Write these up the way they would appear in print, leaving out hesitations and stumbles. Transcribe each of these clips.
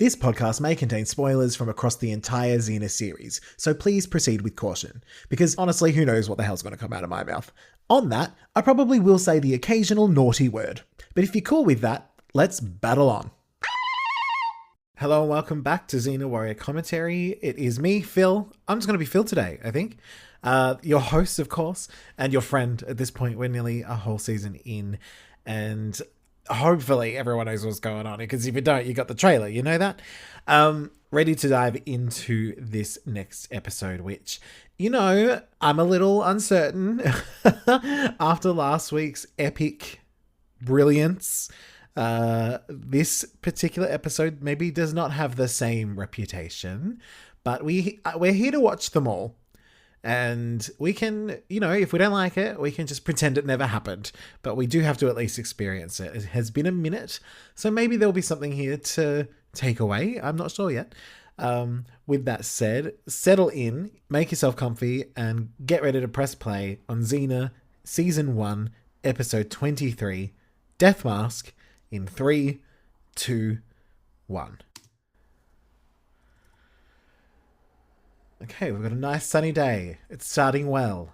This podcast may contain spoilers from across the entire Xena series, so please proceed with caution, because honestly, who knows what the hell's going to come out of my mouth. On that, I probably will say the occasional naughty word, but if you're cool with that, let's battle on. Hello and welcome back to Xena Warrior Commentary. It is me, Phil. I'm just going to be Phil today, I think. Your host, of course, and your friend at this point. We're nearly a whole season in, and hopefully everyone knows what's going on, because if you don't, you got the trailer, you know that? Ready to dive into this next episode, which, I'm a little uncertain after last week's epic brilliance. This particular episode maybe does not have the same reputation, but we're here to watch them all. And we can, if we don't like it, we can just pretend it never happened. But we do have to at least experience it. It has been a minute, so maybe there'll be something here to take away. I'm not sure yet. With that said, settle in, make yourself comfy, and get ready to press play on Xena Season 1, Episode 23, Death Mask, in 3, 2, 1. Okay, we've got a nice sunny day. It's starting well.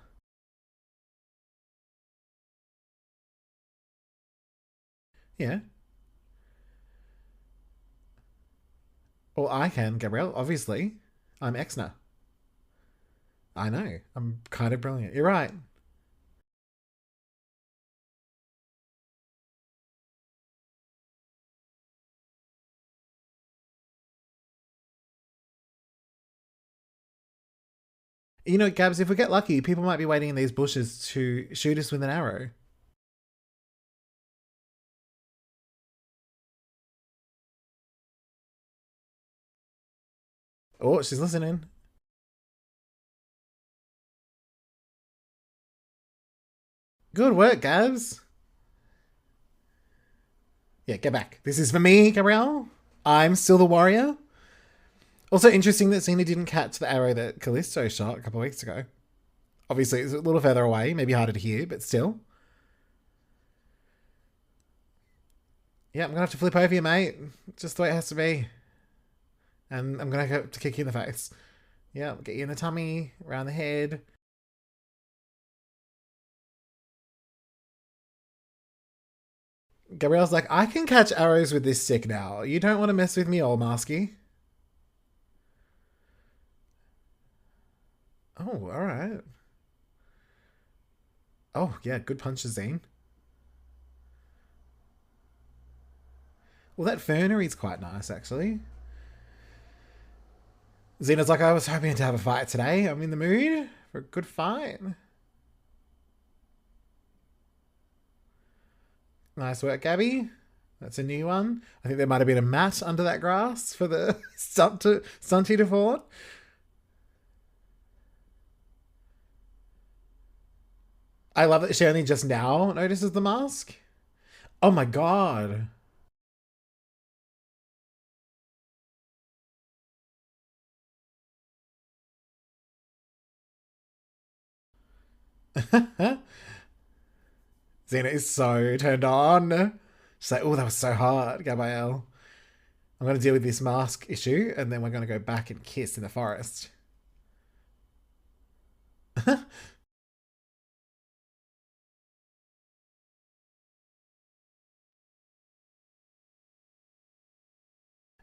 Yeah. Well, I can, Gabrielle, obviously. I'm Xena. I know. I'm kind of brilliant. You're right. Gabs, if we get lucky, people might be waiting in these bushes to shoot us with an arrow. Oh, she's listening. Good work, Gabs. Yeah, get back. This is for me, Gabrielle. I'm still the warrior. Also interesting that Xena didn't catch the arrow that Callisto shot a couple of weeks ago. Obviously, it's a little further away, maybe harder to hear, but still. Yeah, I'm going to have to flip over you, mate. Just the way it has to be. And I'm going to have to kick you in the face. Yeah, get you in the tummy, around the head. Gabrielle's like, I can catch arrows with this stick now. You don't want to mess with me, old Masky. Oh, alright. Oh, yeah, good punches, Zane. Well, that fernery's quite nice, actually. Xena's like, I was hoping to have a fight today. I'm in the mood for a good fight. Nice work, Gabby. That's a new one. I think there might have been a mat under that grass for the stunty to fall on. I love that she only just now notices the mask. Oh my god. Xena is so turned on. She's like, oh, that was so hard, Gabrielle. I'm going to deal with this mask issue, and then we're going to go back and kiss in the forest.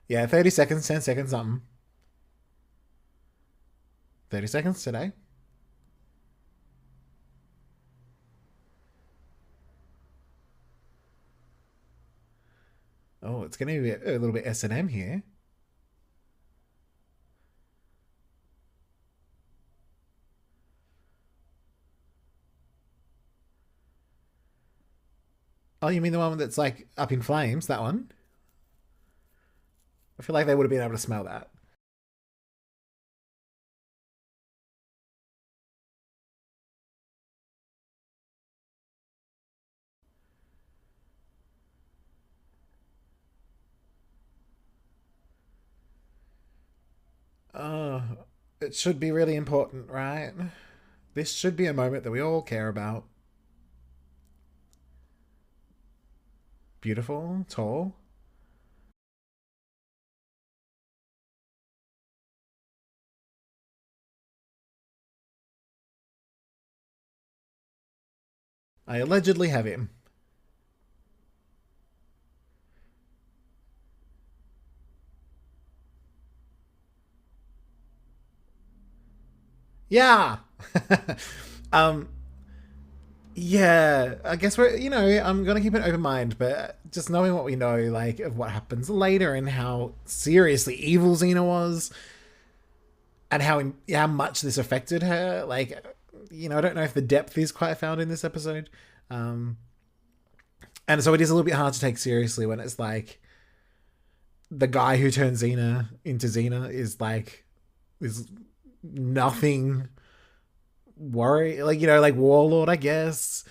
Yeah, 30 seconds, 10 seconds, something. 30 seconds today. Oh, it's going to be a little bit S&M here. Oh, you mean the one that's like up in flames? That one? I feel like they would have been able to smell that. Oh, it should be really important, right? This should be a moment that we all care about. Beautiful, tall. I allegedly have him. Yeah. um, yeah, I guess I'm gonna keep an open mind, but just knowing what we know, like, of what happens later and how seriously evil Xena was, and how much this affected her, like, I don't know if the depth is quite found in this episode. Um, and so it is a little bit hard to take seriously when it's like the guy who turned Xena into Xena is nothing worry, like, like Warlord, I guess.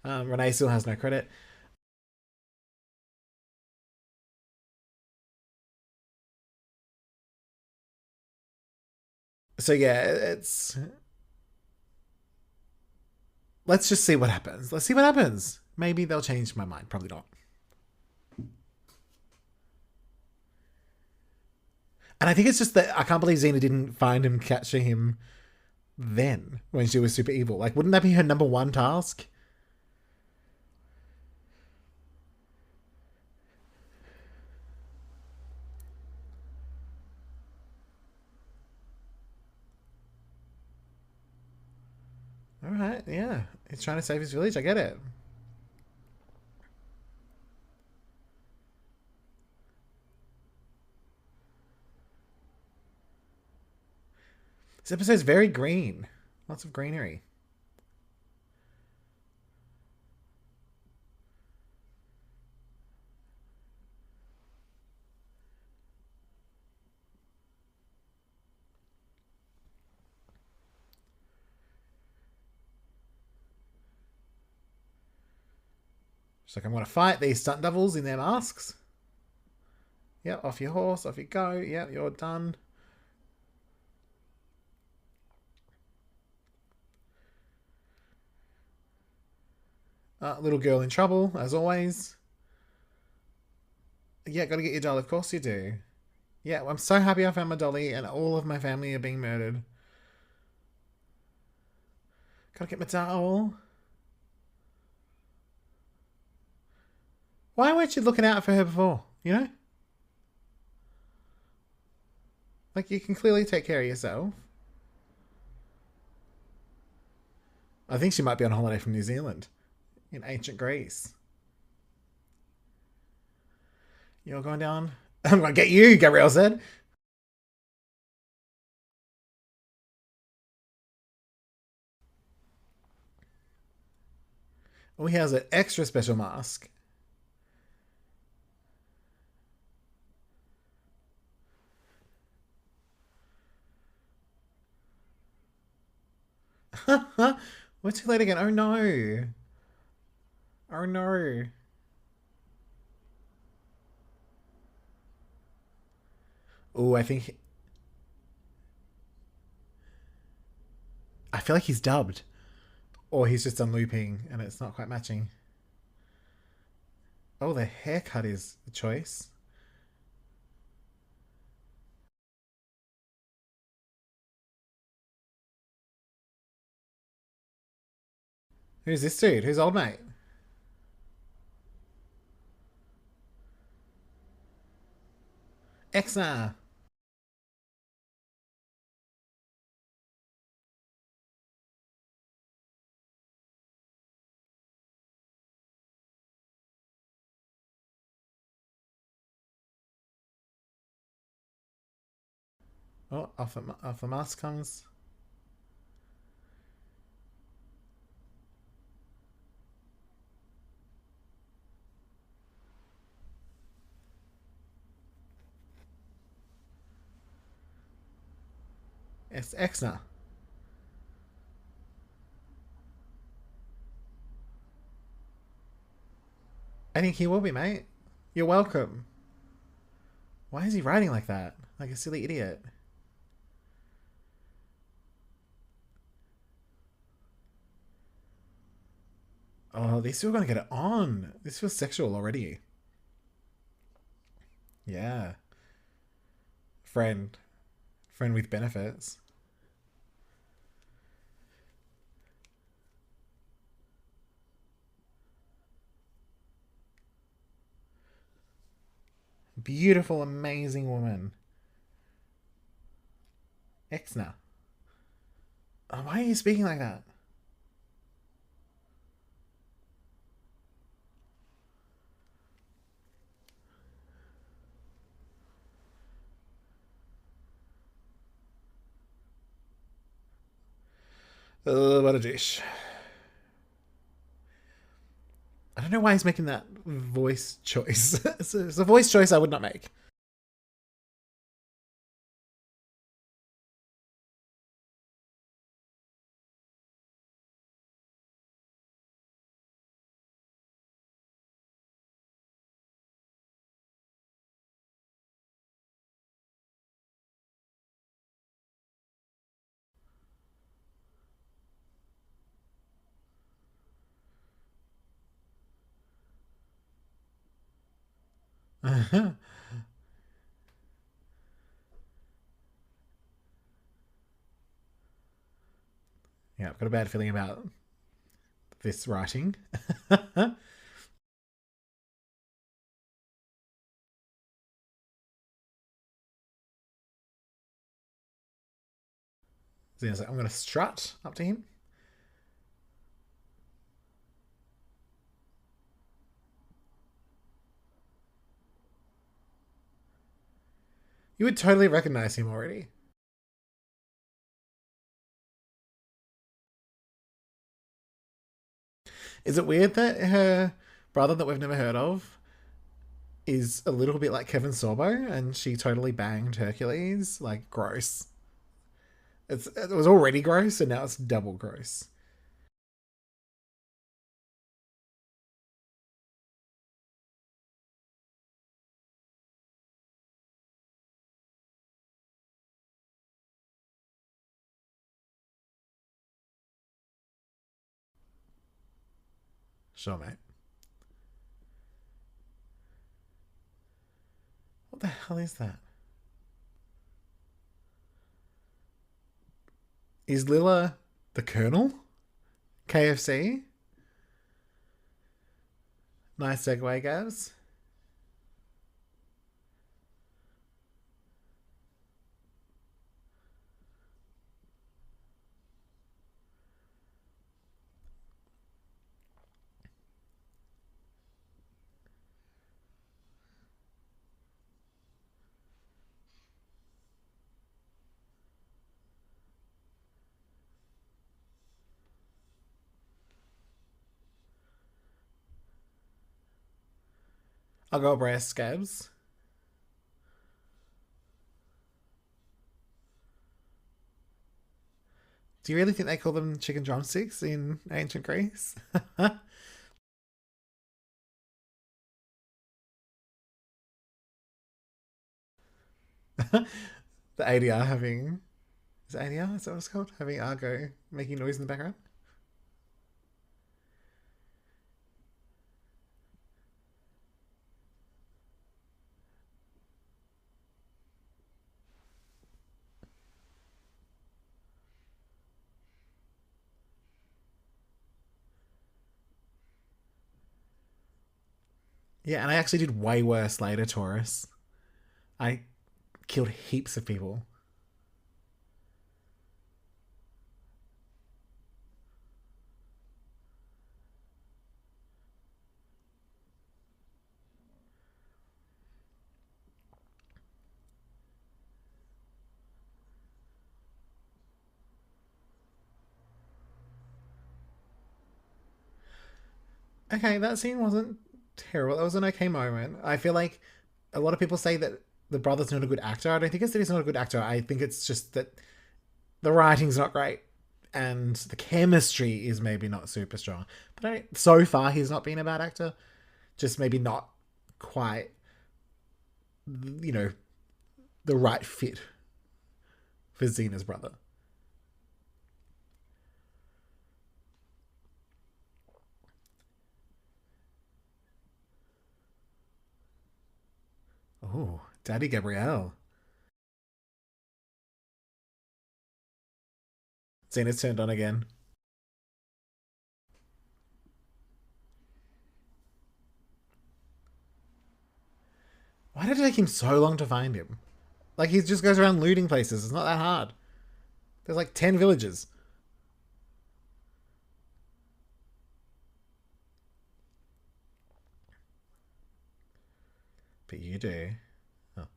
Renee still has no credit. So yeah, it's let's just see what happens. Let's see what happens. Maybe they'll change my mind. Probably not. And I think it's just that I can't believe Xena didn't find him, capture him then when she was super evil. Like, wouldn't that be her number one task? All right, yeah. He's trying to save his village. I get it. This episode's very green. Lots of greenery. She's like, I'm going to fight these stunt devils in their masks. Yep, off your horse, off you go. Yep, you're done. Little girl in trouble, as always. Yeah, gotta get your doll. Of course you do. Yeah, I'm so happy I found my dolly and all of my family are being murdered. Gotta get my doll. Why weren't you looking out for her before? Like, you can clearly take care of yourself. I think she might be on holiday from New Zealand in ancient Greece. You're going down. I'm gonna get you, Gabrielle said. Oh, he has an extra special mask. We're too late again. Oh no. Oh no. Oh, I feel like he's dubbed. Or he's just done looping and it's not quite matching. Oh, the haircut is the choice. Who's this dude? Who's old mate? Xena. Oh, off the mask comes. It's Xena. I think he will be, mate. You're welcome. Why is he writing like that? Like a silly idiot. Oh, these two are gonna get it on. This feels sexual already. Yeah. Friend. Friend with benefits. beautiful, amazing woman. Xena. Oh, why are you speaking like that? What a dish. I don't know why he's making that voice choice. It's a voice choice I would not make. Yeah, I've got a bad feeling about this writing. Xena's like, I'm going to strut up to him. You would totally recognize him already. Is it weird that her brother that we've never heard of is a little bit like Kevin Sorbo and she totally banged Hercules? Like, gross. It was already gross and now it's double gross. Sure, mate. What the hell is that? Is Lilla the Colonel? KFC? Nice segue, Gavs. I'll go breast scabs. Do you really think they call them chicken drumsticks in ancient Greece? The ADR having. Is it ADR? Is that what it's called? Having Argo making noise in the background? Yeah, and I actually did way worse later, Taurus. I killed heaps of people. Okay, that scene wasn't terrible. That was an okay moment. I feel like a lot of people say that the brother's not a good actor. I don't think it's that he's not a good actor. I think it's just that the writing's not great and the chemistry is maybe not super strong. But so far, he's not been a bad actor. Just maybe not quite, you know, the right fit for Xena's brother. Oh, Daddy Gabrielle. Xena's turned on again. Why did it take him so long to find him? Like, he just goes around looting places. It's not that hard. There's like 10 villages. But you do. Oh.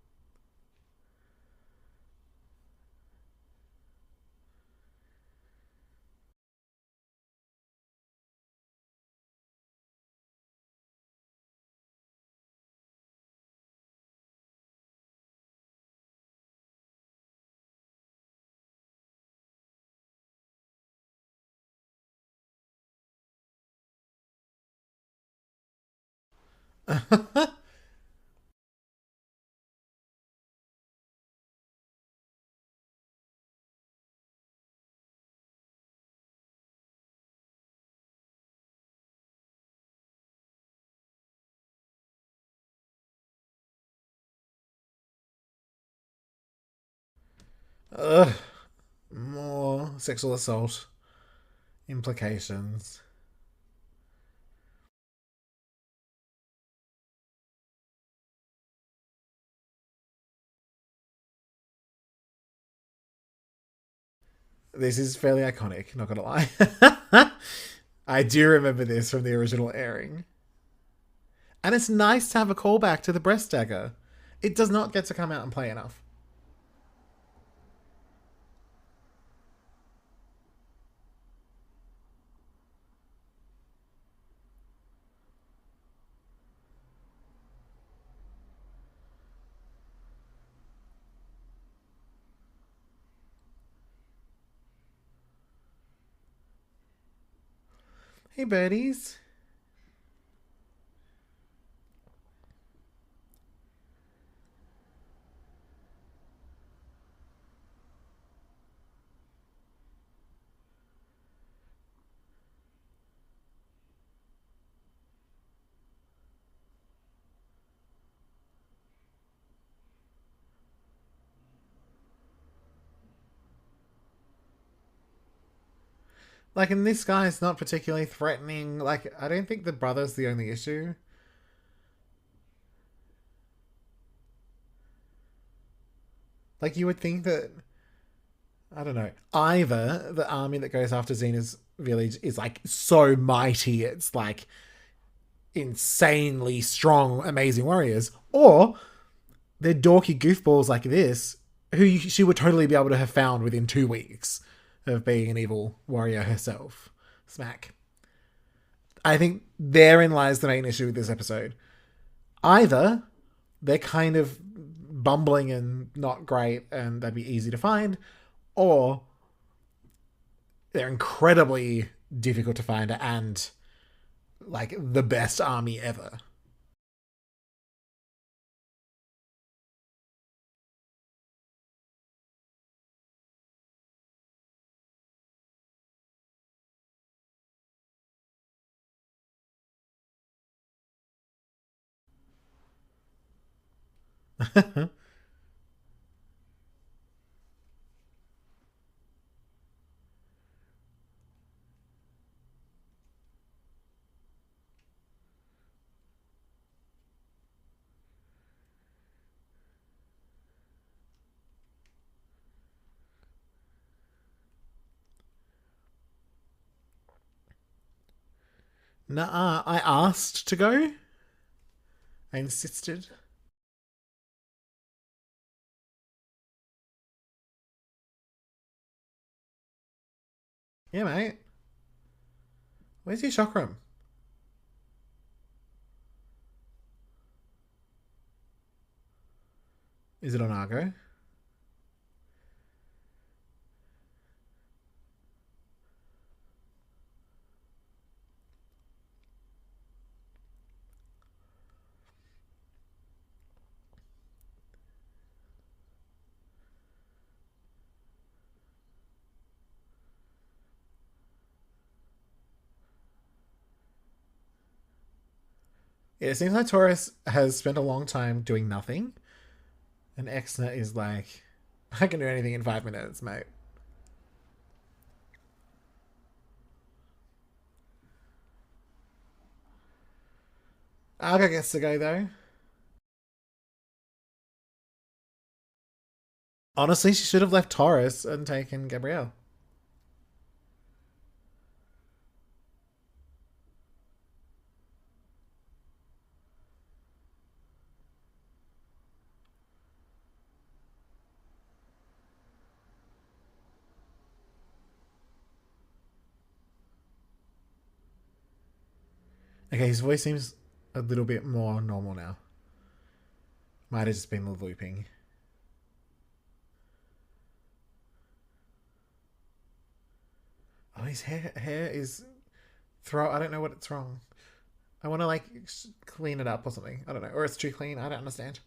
Ugh. More sexual assault implications. This is fairly iconic, not gonna lie. I do remember this from the original airing. And it's nice to have a callback to the breast dagger. It does not get to come out and play enough. Hey, birdies. Like, and this guy's not particularly threatening. Like, I don't think the brother's the only issue. Like, you would think that, I don't know, either the army that goes after Xena's village is like so mighty, it's like insanely strong, amazing warriors, or they're dorky goofballs like this who she would totally be able to have found within 2 weeks of being an evil warrior herself. Smack. I think therein lies the main issue with this episode. Either they're kind of bumbling and not great and they'd be easy to find, or they're incredibly difficult to find and like the best army ever. Nah, I asked to go. I insisted. Yeah, mate. Where's your chakram? Is it on Argo? Yeah, it seems like Taurus has spent a long time doing nothing, and Xena is like, I can do anything in 5 minutes, mate. Argo gets to go though. Honestly, she should have left Taurus and taken Gabrielle. Okay, his voice seems a little bit more normal now. Might have just been the looping. Oh, his hair is throw. I don't know what it's wrong. I want to like clean it up or something. I don't know, or it's too clean. I don't understand.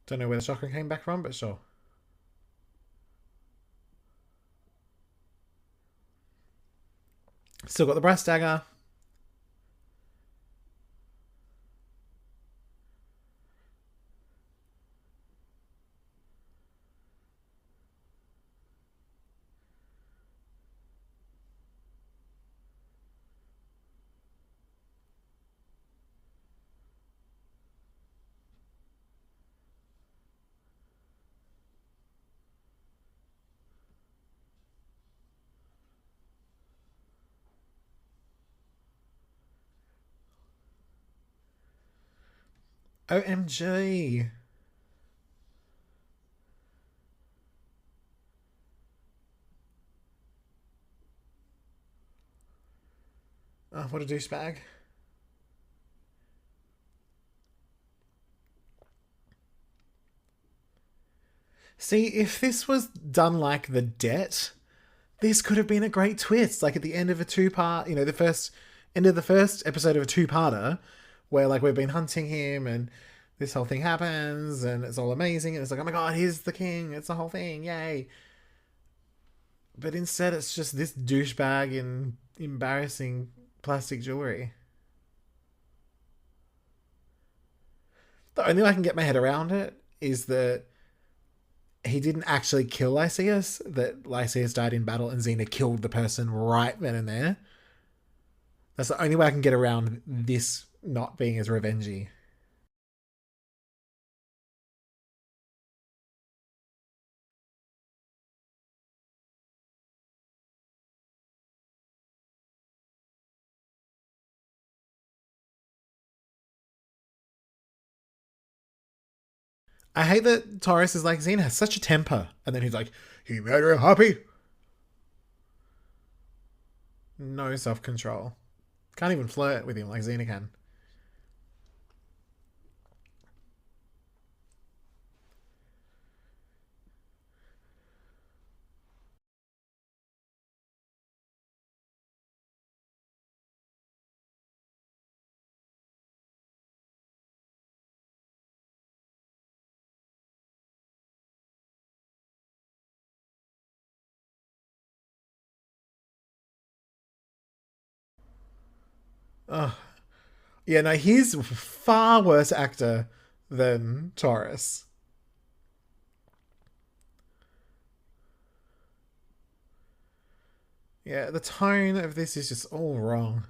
Don't know where the chakra came back from, but sure. Still got the brass dagger. OMG. Oh, what a douchebag. See, if this was done like The Debt, this could have been a great twist. Like at the end of a two-part, the first end of the first episode of a two-parter, where like we've been hunting him and this whole thing happens and it's all amazing and it's like, oh my god, he's the king. It's the whole thing, yay. But instead, it's just this douchebag in embarrassing plastic jewelry. The only way I can get my head around it is that he didn't actually kill Lysias, that Lysias died in battle and Xena killed the person right then and there. That's the only way I can get around this not being as revengey. I hate that Taurus is like, Xena has such a temper. And then he's like, he made her happy. No self control. Can't even flirt with him like Xena can. Ugh. Yeah, no, he's a far worse actor than Taurus. Yeah, the tone of this is just all wrong.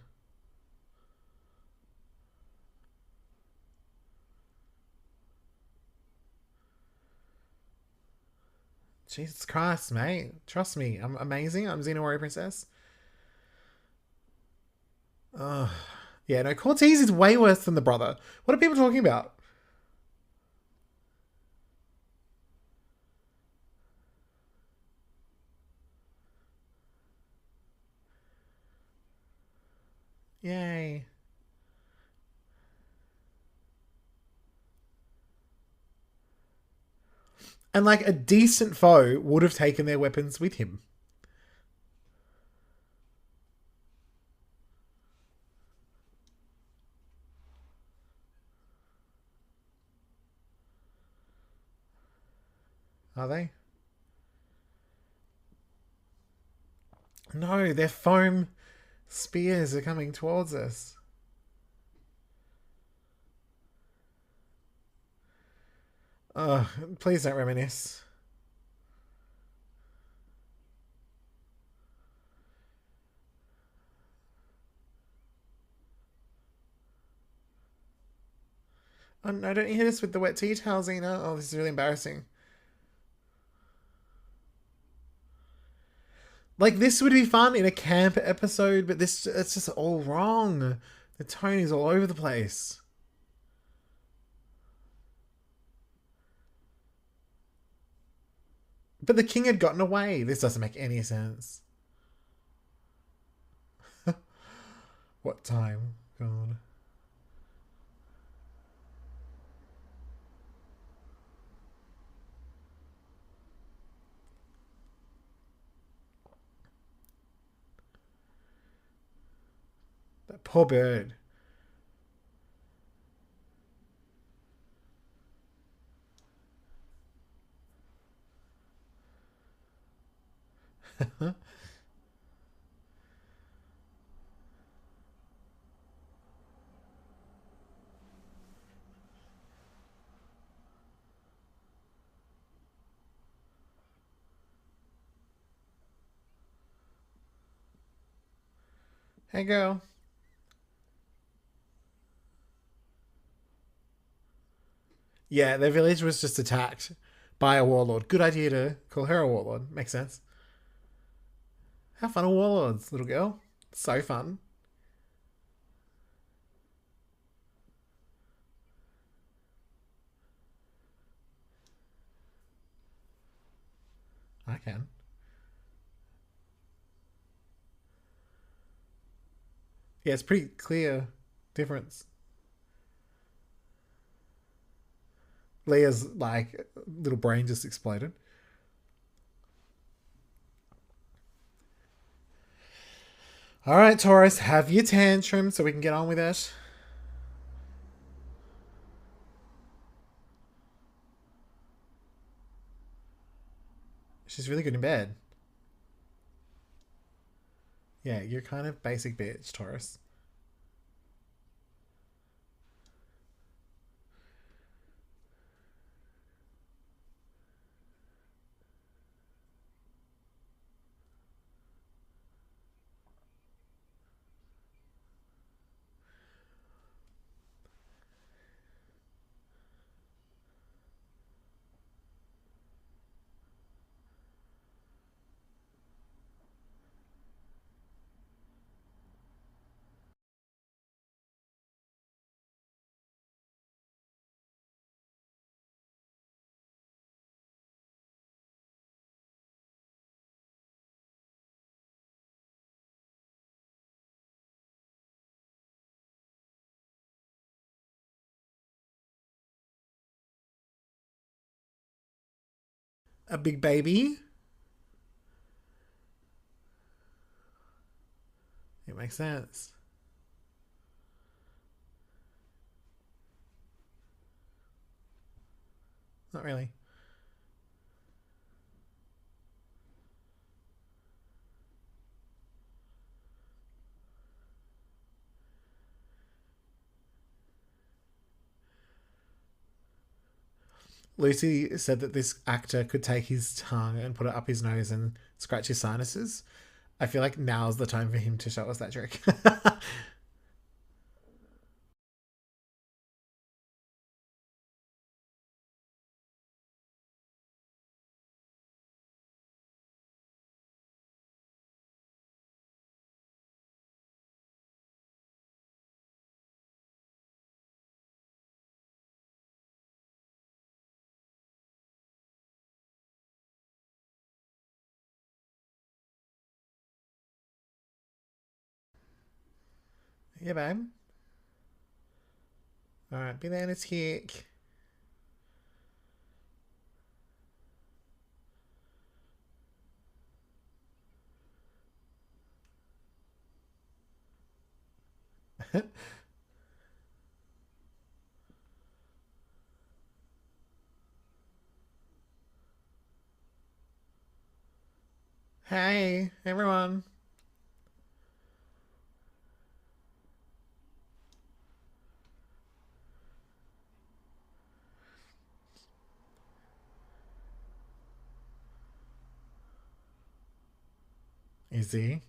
Jesus Christ, mate. Trust me, I'm amazing. I'm Xena Warrior Princess. Ugh. Yeah, no, Cortez is way worse than the brother. What are people talking about? Yay. And like a decent foe would have taken their weapons with him. Are they? No, their foam spears are coming towards us. Uh, please don't reminisce. Oh no, don't hit us with the wet tea towel, Xena. Oh, this is really embarrassing. Like, this would be fun in a camp episode, but this it's just all wrong. The tone is all over the place. But the king had gotten away. This doesn't make any sense. What time? God. That poor bird. Hey, girl. Yeah, their village was just attacked by a warlord. Good idea to call her a warlord. Makes sense. Have fun with warlords, little girl. So fun. I can. Yeah, it's pretty clear difference. Leah's like little brain just exploded. All right, Taurus, have your tantrum so we can get on with it. She's really good in bed. Yeah, you're kind of basic bitch, Taurus. A big baby. It makes sense. Not really. Lucy said that this actor could take his tongue and put it up his nose and scratch his sinuses. I feel like now's the time for him to show us that trick. Yeah, babe. All right, bananas hick. Hey, everyone. Is he?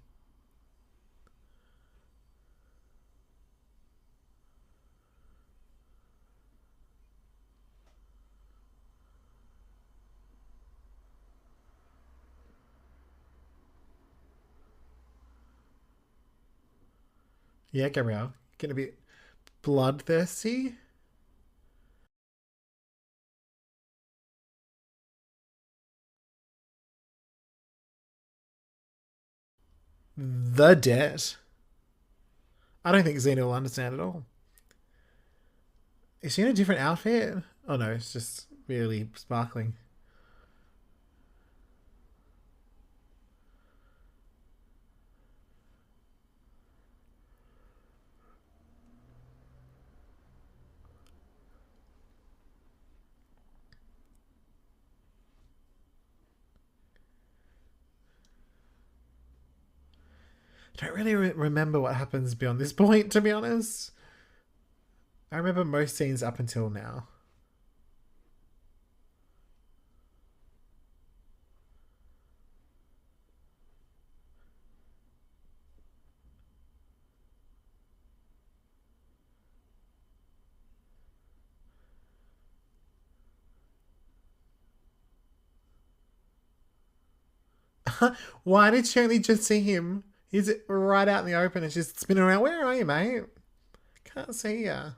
Yeah, Gabrielle. Gonna be bloodthirsty? The debt. I don't think Xena will understand at all. Is she in a different outfit? Oh no, it's just really sparkling. I don't really remember what happens beyond this point, to be honest. I remember most scenes up until now. Why did she only just see him? He's right out in the open and she's spinning around. Where are you, mate? Can't see ya.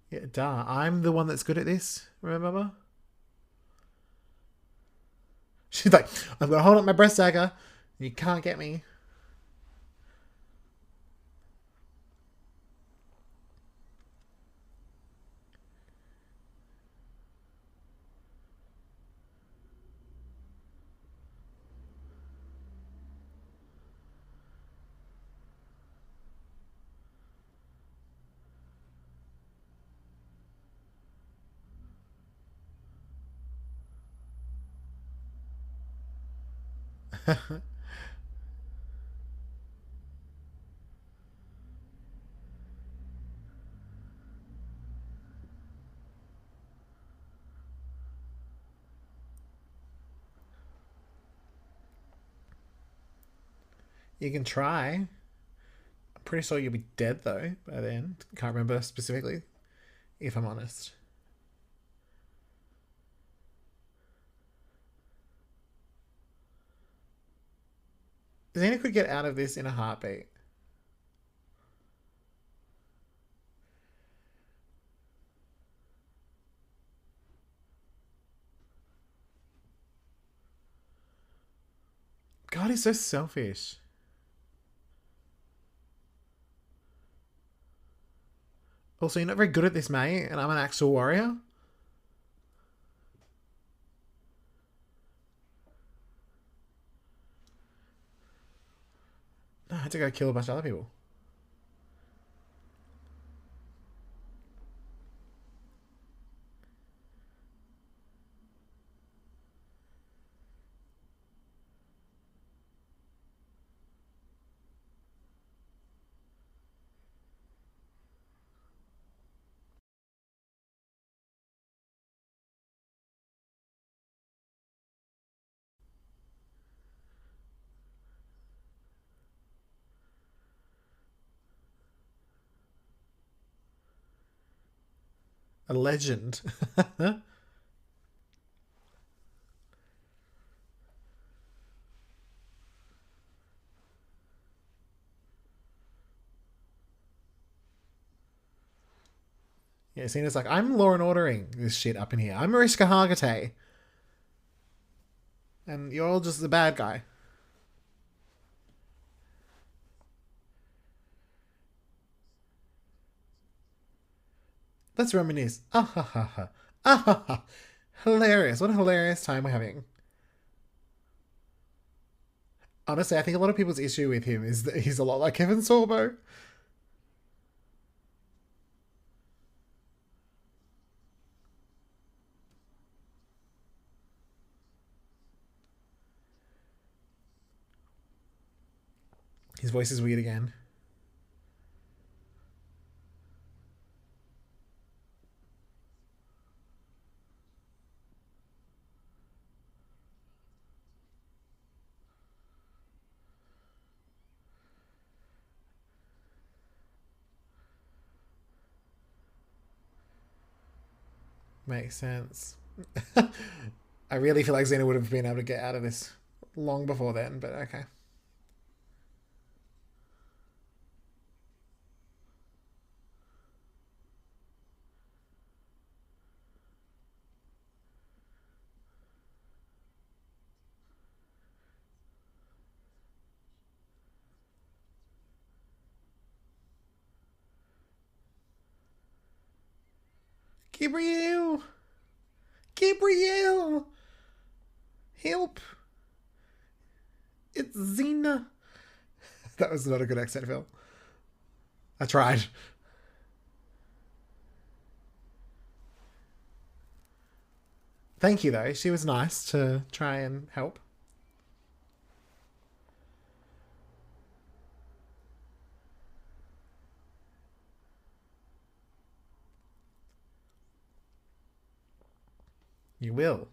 Yeah, duh. I'm the one that's good at this, remember? She's like, I'm gonna hold up my breast dagger. You can't get me. You can try. I'm pretty sure you'll be dead though by then. Can't remember specifically, if I'm honest. Xena could get out of this in a heartbeat. God, he's so selfish. Also, you're not very good at this, mate, and I'm an actual warrior. No, I had to go kill a bunch of other people. A legend. Yeah, Cena's like, I'm law and ordering this shit up in here. I'm Mariska Hargitay. And you're all just the bad guy. Let's reminisce. Ah ha ha ha. Ah ha ha. Hilarious. What a hilarious time we're having. Honestly, I think a lot of people's issue with him is that he's a lot like Kevin Sorbo. His voice is weird again. Makes sense. I really feel like Xena would have been able to get out of this long before then, but okay. Gabriel! Gabriel! Help! It's Xena! That was not a good accent, Phil. I tried. Thank you, though. She was nice to try and help. You will.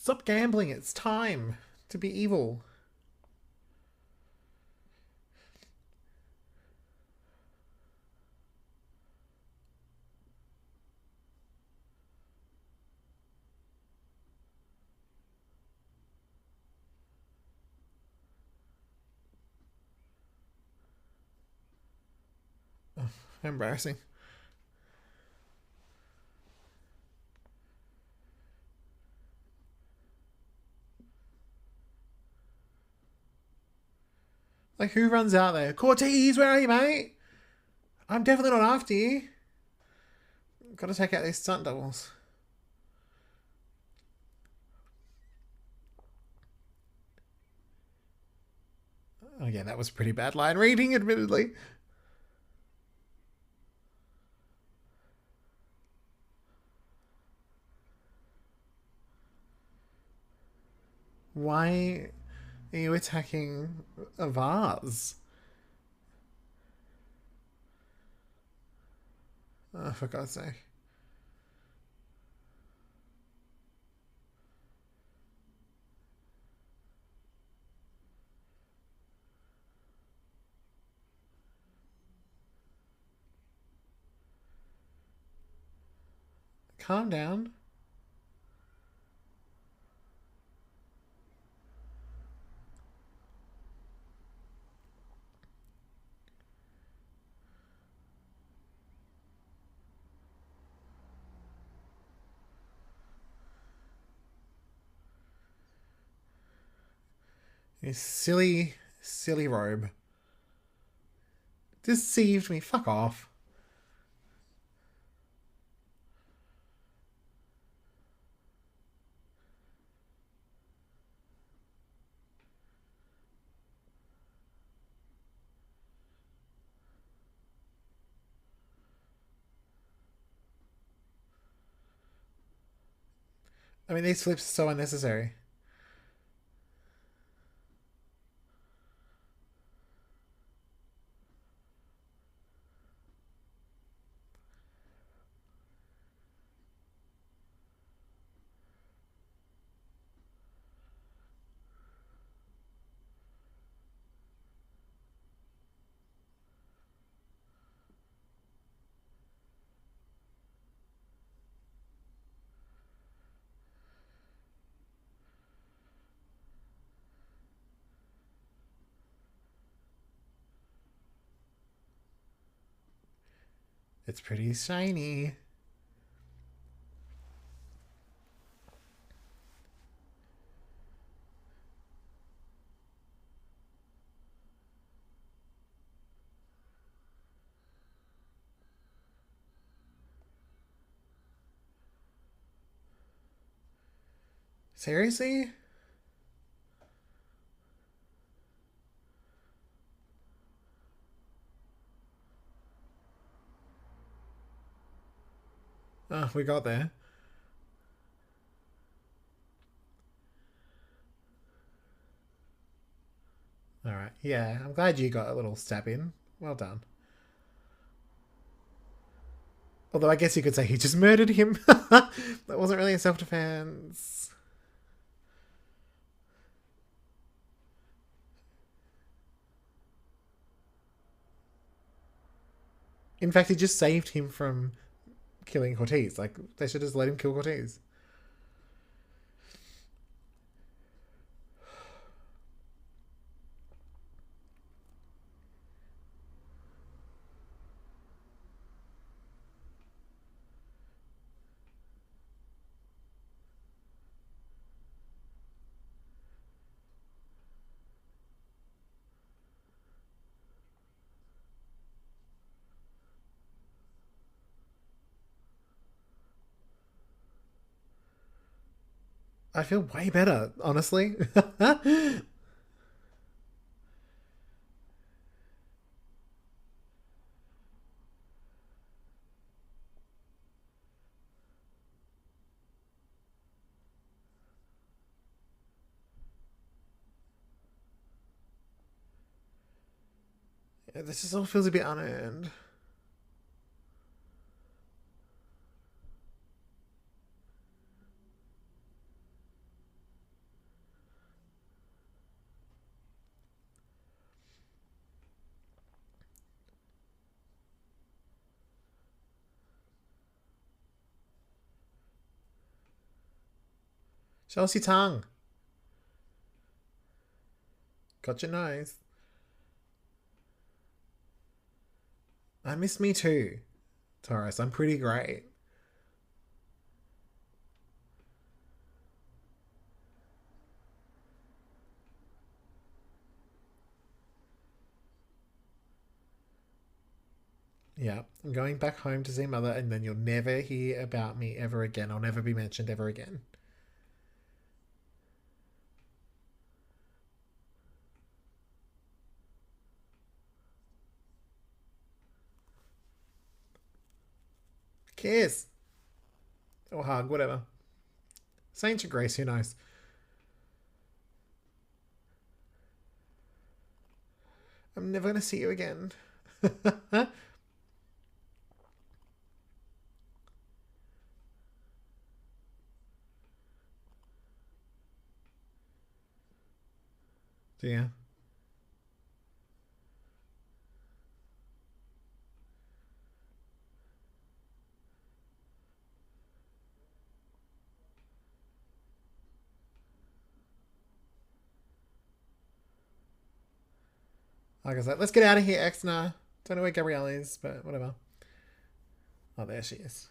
Stop gambling. It's time to be evil. Embarrassing. Like, who runs out there? Cortez, where are you, mate? I'm definitely not after you. Gotta take out these stunt doubles. Oh, yeah, that was pretty bad line reading, admittedly. Why are you attacking a vase? Oh, for God's sake. Calm down. You silly, silly robe. Deceived me. Fuck off. I mean, these flips are so unnecessary. It's pretty shiny. Seriously? Oh, we got there. All right. Yeah, I'm glad you got a little stab in. Well done. Although I guess you could say he just murdered him. That wasn't really a self-defense. In fact, he just saved him from killing Cortez. Like, they should just let him kill Cortez. I feel way better, honestly. This just all feels a bit unearned. Show us your tongue. Got your nose. I miss me too, Taurus. I'm pretty great. Yeah, I'm going back home to see mother, and then you'll never hear about me ever again. I'll never be mentioned ever again. Kiss or hug, whatever. Saint your grace, who knows? I'm never gonna see you again. Yeah. Like I said, let's get out of here, Xena. Don't know where Gabrielle is, but whatever. Oh, there she is.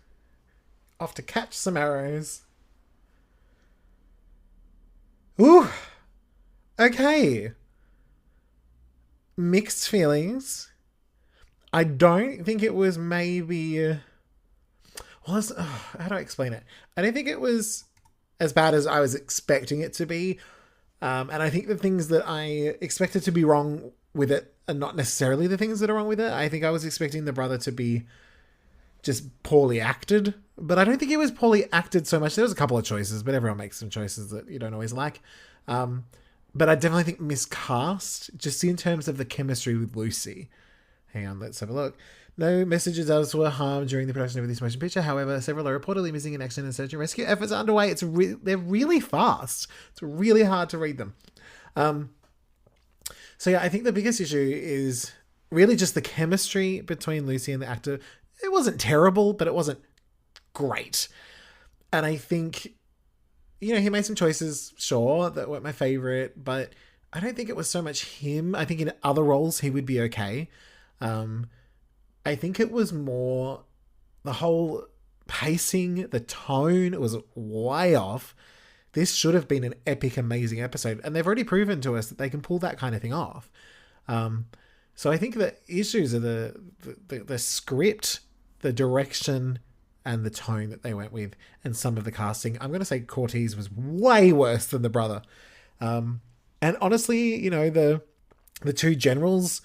Off to catch some arrows. Ooh. Okay. Mixed feelings. I don't think it was maybe. How do I explain it? I don't think it was as bad as I was expecting it to be. And I think the things that I expected to be wrong with it are not necessarily the things that are wrong with it. I think I was expecting the brother to be just poorly acted, but I don't think it was poorly acted so much. There was a couple of choices, but everyone makes some choices that you don't always like. But I definitely think miscast, just in terms of the chemistry with Lucy. Hang on, let's have a look. No messages as were harmed during the production of this motion picture. However, several are reportedly missing in action and search and rescue efforts are underway. They're really fast. It's really hard to read them. So yeah, I think the biggest issue is really just the chemistry between Lucy and the actor. It wasn't terrible, but it wasn't great. And I think, he made some choices, sure, that weren't my favorite, but I don't think it was so much him. I think in other roles he would be okay. I think it was more the whole pacing, the tone was way off. This should have been an epic, amazing episode, and they've already proven to us that they can pull that kind of thing off. So I think the issues are the script, the direction, and the tone that they went with, and some of the casting. I'm going to say Cortez was way worse than the brother. And honestly, the two generals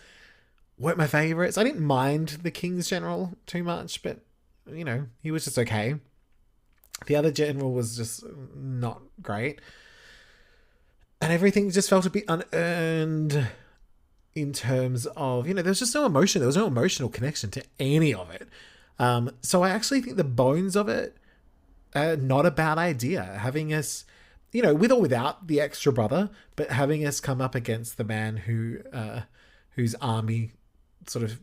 weren't my favorites. I didn't mind the King's general too much, but he was just okay. The other general was just not great. And everything just felt a bit unearned in terms of, there was just no emotion. There was no emotional connection to any of it. So I actually think the bones of it are not a bad idea. Having us, with or without the extra brother, but having us come up against the man whose army sort of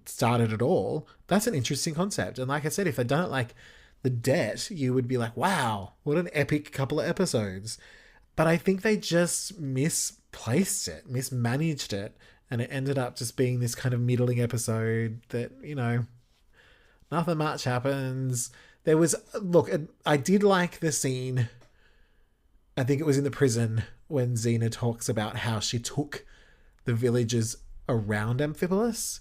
started it all, that's an interesting concept. And like I said, if they'd done it like The Debt, you would be like, wow, what an epic couple of episodes. But I think they just misplaced it, mismanaged it, and it ended up just being this kind of middling episode that, nothing much happens. I did like the scene, I think it was in the prison, when Xena talks about how she took the villagers around Amphipolis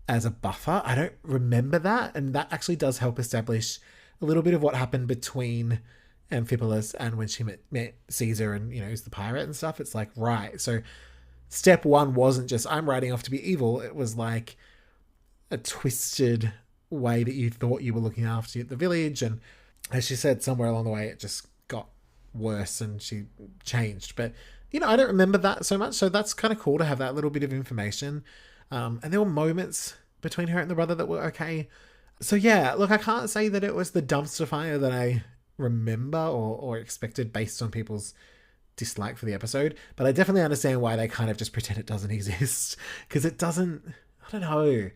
as a buffer. I don't remember that, and that actually does help establish a little bit of what happened between Amphipolis and when she met Caesar and, who's the pirate and stuff. It's like, right, so step one wasn't just I'm riding off to be evil. It was like a twisted way that you thought you were looking after the village, and as she said, somewhere along the way it just got worse and she changed. But I don't remember that so much, so that's kind of cool to have that little bit of information. And there were moments between her and the brother that were okay. So yeah, look, I can't say that it was the dumpster fire that I remember or expected based on people's dislike for the episode, but I definitely understand why they kind of just pretend it doesn't exist, because it doesn't, I don't know,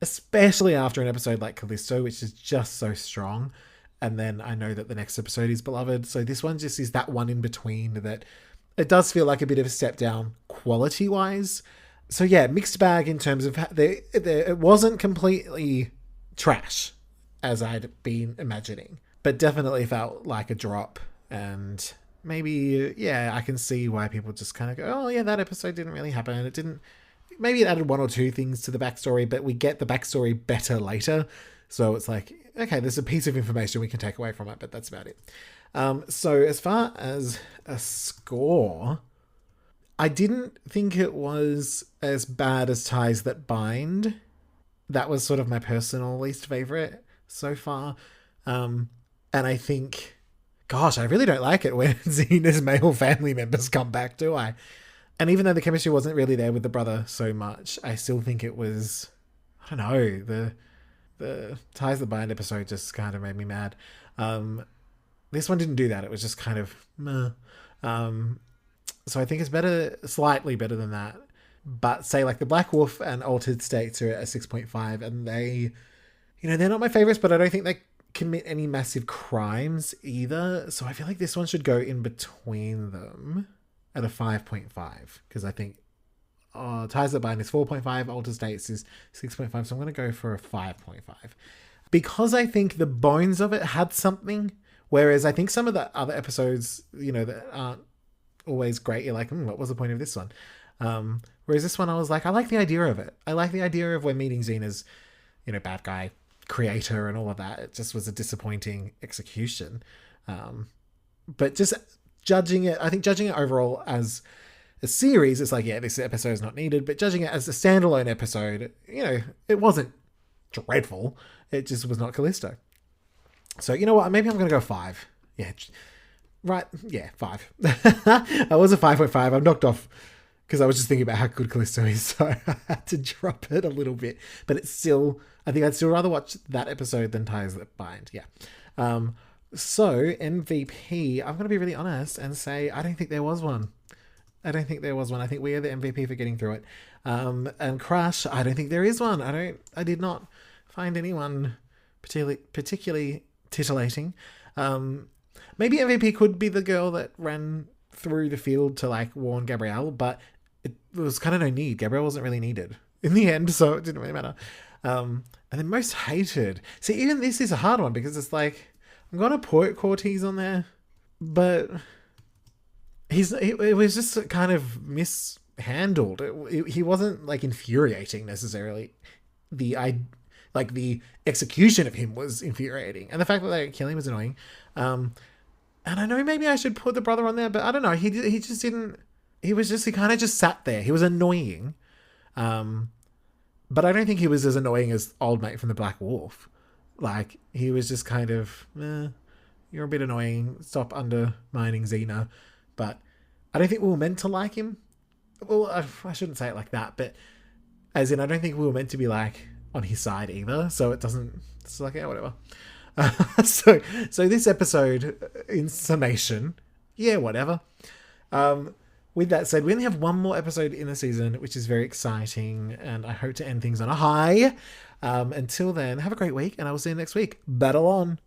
especially after an episode like Callisto, which is just so strong. And then I know that the next episode is beloved, so this one just is that one in between that it does feel like a bit of a step down quality wise. So yeah, mixed bag in terms of it wasn't completely trash as I'd been imagining, but definitely felt like a drop. And maybe, I can see why people just kind of go, oh yeah, that episode didn't really happen. It didn't, maybe it added one or two things to the backstory, but we get the backstory better later. So it's like, okay, there's a piece of information we can take away from it, but that's about it. So as far as a score, I didn't think it was as bad as Ties That Bind. That was sort of my personal least favorite so far. And I think, gosh, I really don't like it when Xena's male family members come back, do I? And even though the chemistry wasn't really there with the brother so much, I still think it was, I don't know, the Ties That Bind episode just kind of made me mad. This one didn't do that. It was just kind of meh. So I think it's better, slightly better than that. But say like the Black Wolf and Altered States are at a 6.5, and they, they're not my favorites, but I don't think they commit any massive crimes either. So I feel like this one should go in between them at a 5.5, because I think Ties That Bind is 4.5, Altered States is 6.5, so I'm going to go for a 5.5. Because I think the bones of it had something, whereas I think some of the other episodes, that aren't always great, you're like, what was the point of this one? Whereas this one, I was like, I like the idea of it. I like the idea of we're meeting Xena's, bad guy creator and all of that. It just was a disappointing execution. But just judging it overall as a series, it's like, yeah, this episode is not needed. But judging it as a standalone episode, it wasn't dreadful. It just was not Callisto. So you know what? Maybe I'm going to go 5. Yeah. Right. Yeah, 5. I was a 5.5. I'm knocked off because I was just thinking about how good Callisto is, so I had to drop it a little bit. But it's still, I think I'd still rather watch that episode than Ties That Bind. Yeah. So MVP, I'm going to be really honest and say I don't think there was one. I think we are the MVP for getting through it. And Crush, I don't think there is one. I did not find anyone particularly titillating. Maybe MVP could be the girl that ran through the field to like warn Gabrielle, but it was kind of no need. Gabrielle wasn't really needed in the end, so it didn't really matter. And then most hated. See, even this is a hard one because it's like, I'm going to put Cortez on there, but it was just kind of mishandled. He wasn't like infuriating necessarily. The execution of him was infuriating, and the fact that they didn't kill him was annoying. And I know maybe I should put the brother on there, but I don't know. He just didn't. He kind of just sat there. He was annoying, but I don't think he was as annoying as old mate from the Black Wolf. Like, he was just kind of, you're a bit annoying. Stop undermining Xena. But I don't think we were meant to like him. Well, I shouldn't say it like that, but as in, I don't think we were meant to be like on his side either. So it's like, yeah, whatever. So this episode, in summation, yeah, whatever. With that said, we only have one more episode in the season, which is very exciting, and I hope to end things on a high. Until then, have a great week, and I will see you next week. Battle on!